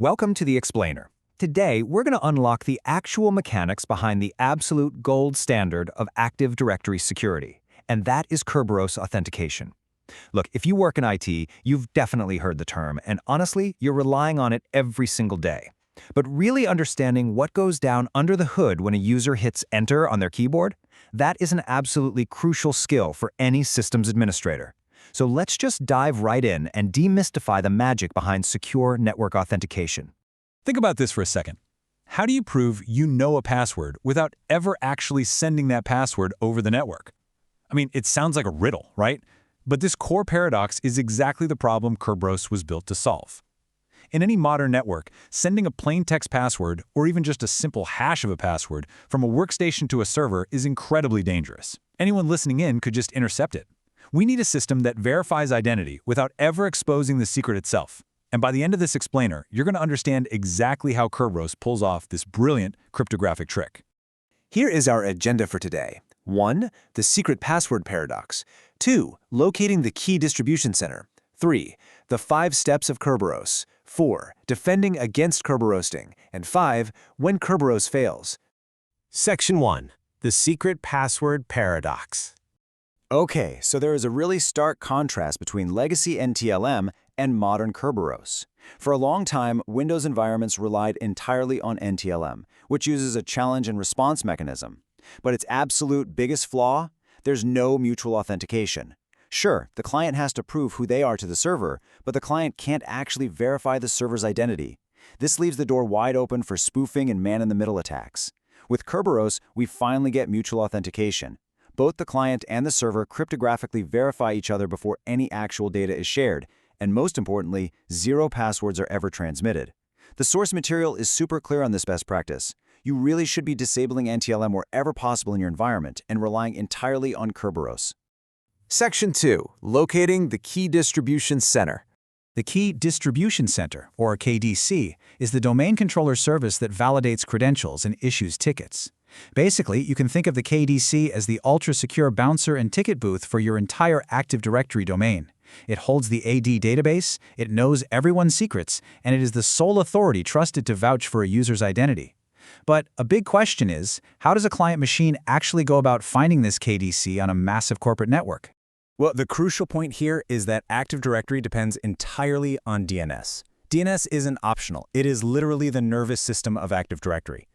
Welcome to the Explainer. Today, we're going to unlock the actual mechanics behind the absolute gold standard of Active Directory security, and that is Kerberos authentication. Look, if you work in IT, you've definitely heard the term, and honestly, you're relying on it every single day. But really understanding what goes down under the hood when a user hits Enter on their keyboard, that is an absolutely crucial skill for any systems administrator. So let's just dive right in and demystify the magic behind secure network authentication. Think about this for a second. How do you prove you know a password without ever actually sending that password over the network? I mean, it sounds like a riddle, right? But this core paradox is exactly the problem Kerberos was built to solve. In any modern network, sending a plain text password, or even just a simple hash of a password, from a workstation to a server is incredibly dangerous. Anyone listening in could just intercept it. We need a system that verifies identity without ever exposing the secret itself. And by the end of this explainer, you're going to understand exactly how Kerberos pulls off this brilliant cryptographic trick. Here is our agenda for today. 1. The secret password paradox. 2. Locating the key distribution center. 3. The 5 steps of Kerberos. 4. Defending against Kerberosting. And 5. When Kerberos fails. Section 1. The secret password paradox. Okay, so there is a really stark contrast between legacy NTLM and modern Kerberos. For a long time, Windows environments relied entirely on NTLM, which uses a challenge and response mechanism. But its absolute biggest flaw? There's no mutual authentication. Sure, the client has to prove who they are to the server, but the client can't actually verify the server's identity. This leaves the door wide open for spoofing and man-in-the-middle attacks. With Kerberos, we finally get mutual authentication. Both the client and the server cryptographically verify each other before any actual data is shared, and most importantly, 0 passwords are ever transmitted. The source material is super clear on this best practice. You really should be disabling NTLM wherever possible in your environment and relying entirely on Kerberos. Section 2. Locating the key distribution center. The Key Distribution Center, or KDC, is the domain controller service that validates credentials and issues tickets. Basically, you can think of the KDC as the ultra-secure bouncer and ticket booth for your entire Active Directory domain. It holds the AD database, it knows everyone's secrets, and it is the sole authority trusted to vouch for a user's identity. But a big question is, how does a client machine actually go about finding this KDC on a massive corporate network? Well, the crucial point here is that Active Directory depends entirely on DNS. DNS isn't optional. It is literally the nervous system of Active Directory.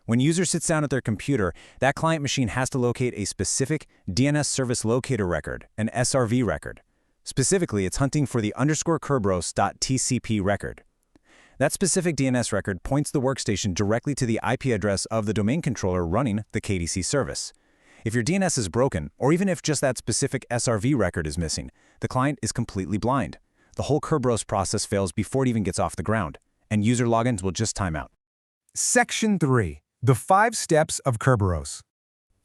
When a user sits down at their computer, that client machine has to locate a specific DNS service locator record, an SRV record. Specifically, it's hunting for the _Kerberos.tcp record. That specific DNS record points the workstation directly to the IP address of the domain controller running the KDC service. If your DNS is broken, or even if just that specific SRV record is missing, the client is completely blind. The whole Kerberos process fails before it even gets off the ground, and user logins will just time out. Section 3. The 5 steps of Kerberos.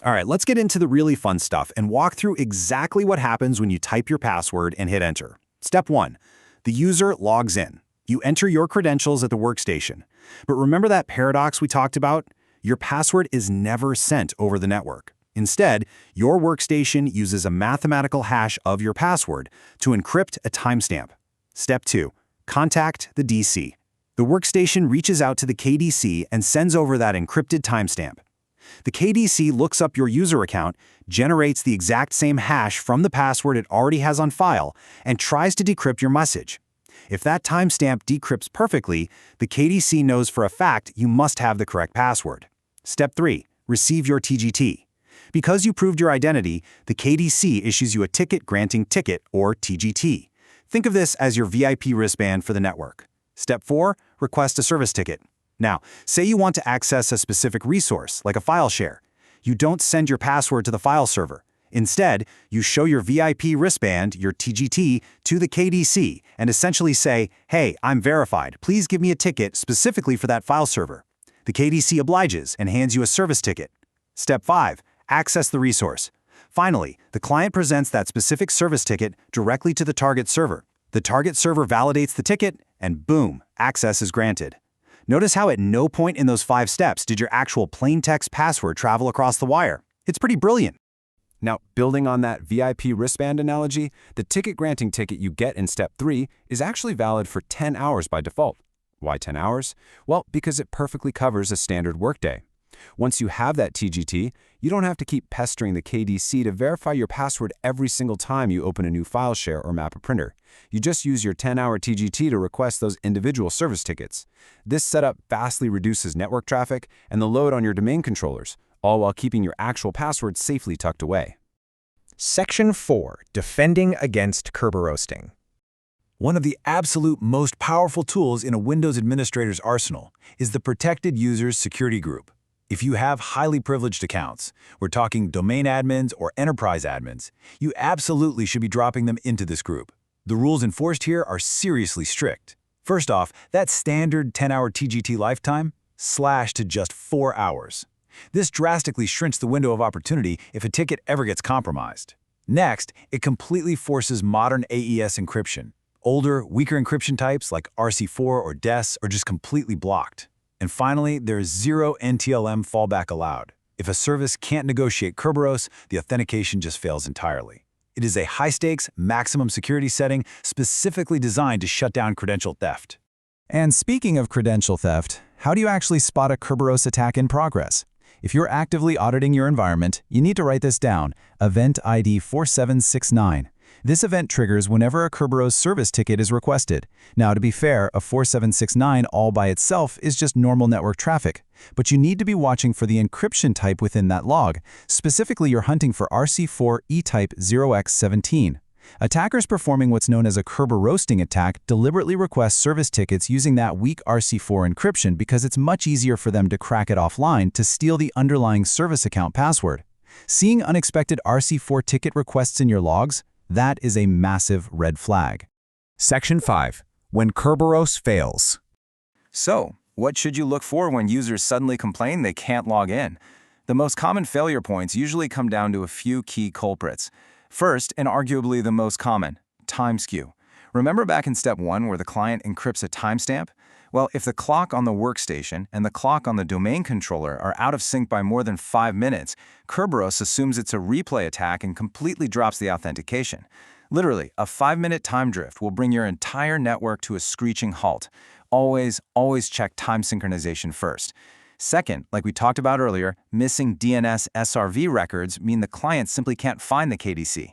All right, let's get into the really fun stuff and walk through exactly what happens when you type your password and hit Enter. Step 1. The user logs in. You enter your credentials at the workstation. But remember that paradox we talked about? Your password is never sent over the network. Instead, your workstation uses a mathematical hash of your password to encrypt a timestamp. Step 2. Contact the DC. The workstation reaches out to the KDC and sends over that encrypted timestamp. The KDC looks up your user account, generates the exact same hash from the password it already has on file, and tries to decrypt your message. If that timestamp decrypts perfectly, the KDC knows for a fact you must have the correct password. Step 3. Receive your TGT. Because you proved your identity, the KDC issues you a ticket granting ticket, or TGT. Think of this as your VIP wristband for the network. Step 4. Request a service ticket. Now, say you want to access a specific resource, like a file share. You don't send your password to the file server. Instead, you show your VIP wristband, your TGT, to the KDC and essentially say, "Hey, I'm verified. Please give me a ticket specifically for that file server." The KDC obliges and hands you a service ticket. Step 5. Access the resource. Finally, the client presents that specific service ticket directly to the target server. The target server validates the ticket, and boom, access is granted. Notice how at no point in those 5 steps did your actual plain text password travel across the wire. It's pretty brilliant. Now, building on that VIP wristband analogy, the ticket granting ticket you get in Step 3 is actually valid for 10 hours by default. Why 10 hours? Well, because it perfectly covers a standard workday. Once you have that TGT, you don't have to keep pestering the KDC to verify your password every single time you open a new file share or map a printer. You just use your 10-hour TGT to request those individual service tickets. This setup vastly reduces network traffic and the load on your domain controllers, all while keeping your actual password safely tucked away. Section 4. Defending against Kerberosting. One of the absolute most powerful tools in a Windows administrator's arsenal is the Protected Users Security Group. If you have highly privileged accounts, we're talking domain admins or enterprise admins, you absolutely should be dropping them into this group. The rules enforced here are seriously strict. First off, that standard 10-hour TGT lifetime slashed to just 4 hours. This drastically shrinks the window of opportunity if a ticket ever gets compromised. Next, it completely forces modern AES encryption. Older, weaker encryption types like RC4 or DES are just completely blocked. And finally, there is zero NTLM fallback allowed. If a service can't negotiate Kerberos, the authentication just fails entirely. It is a high-stakes, maximum security setting specifically designed to shut down credential theft. And speaking of credential theft, how do you actually spot a Kerberos attack in progress? If you're actively auditing your environment, you need to write this down, Event ID 4769. This event triggers whenever a Kerberos service ticket is requested. Now, to be fair, a 4769 all by itself is just normal network traffic, but you need to be watching for the encryption type within that log. Specifically, you're hunting for RC4 E-type 0x17. Attackers performing what's known as a Kerberosting attack deliberately request service tickets using that weak RC4 encryption because it's much easier for them to crack it offline to steal the underlying service account password. Seeing unexpected RC4 ticket requests in your logs? That is a massive red flag. Section 5. When Kerberos fails. So, what should you look for when users suddenly complain they can't log in? The most common failure points usually come down to a few key culprits. First, and arguably the most common, time skew. Remember back in step 1 where the client encrypts a timestamp? Well, if the clock on the workstation and the clock on the domain controller are out of sync by more than 5 minutes, Kerberos assumes it's a replay attack and completely drops the authentication. Literally, a 5-minute time drift will bring your entire network to a screeching halt. Always check time synchronization first. Second, like we talked about earlier, missing DNS SRV records mean the client simply can't find the KDC.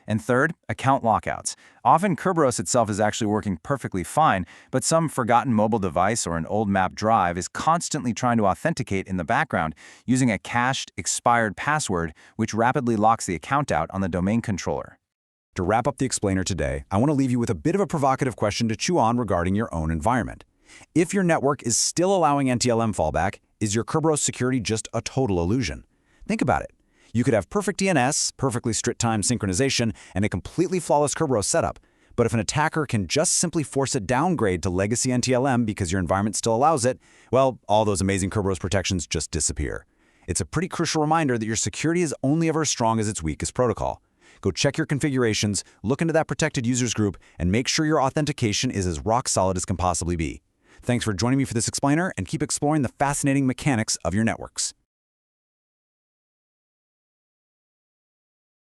And third, account lockouts. Often Kerberos itself is actually working perfectly fine, but some forgotten mobile device or an old map drive is constantly trying to authenticate in the background using a cached, expired password, which rapidly locks the account out on the domain controller. To wrap up the explainer today, I want to leave you with a bit of a provocative question to chew on regarding your own environment. If your network is still allowing NTLM fallback, is your Kerberos security just a total illusion? Think about it. You could have perfect DNS, perfectly strict time synchronization, and a completely flawless Kerberos setup. But if an attacker can just simply force a downgrade to legacy NTLM because your environment still allows it, well, all those amazing Kerberos protections just disappear. It's a pretty crucial reminder that your security is only ever as strong as its weakest protocol. Go check your configurations, look into that protected users group, and make sure your authentication is as rock solid as can possibly be. Thanks for joining me for this explainer, and keep exploring the fascinating mechanics of your networks.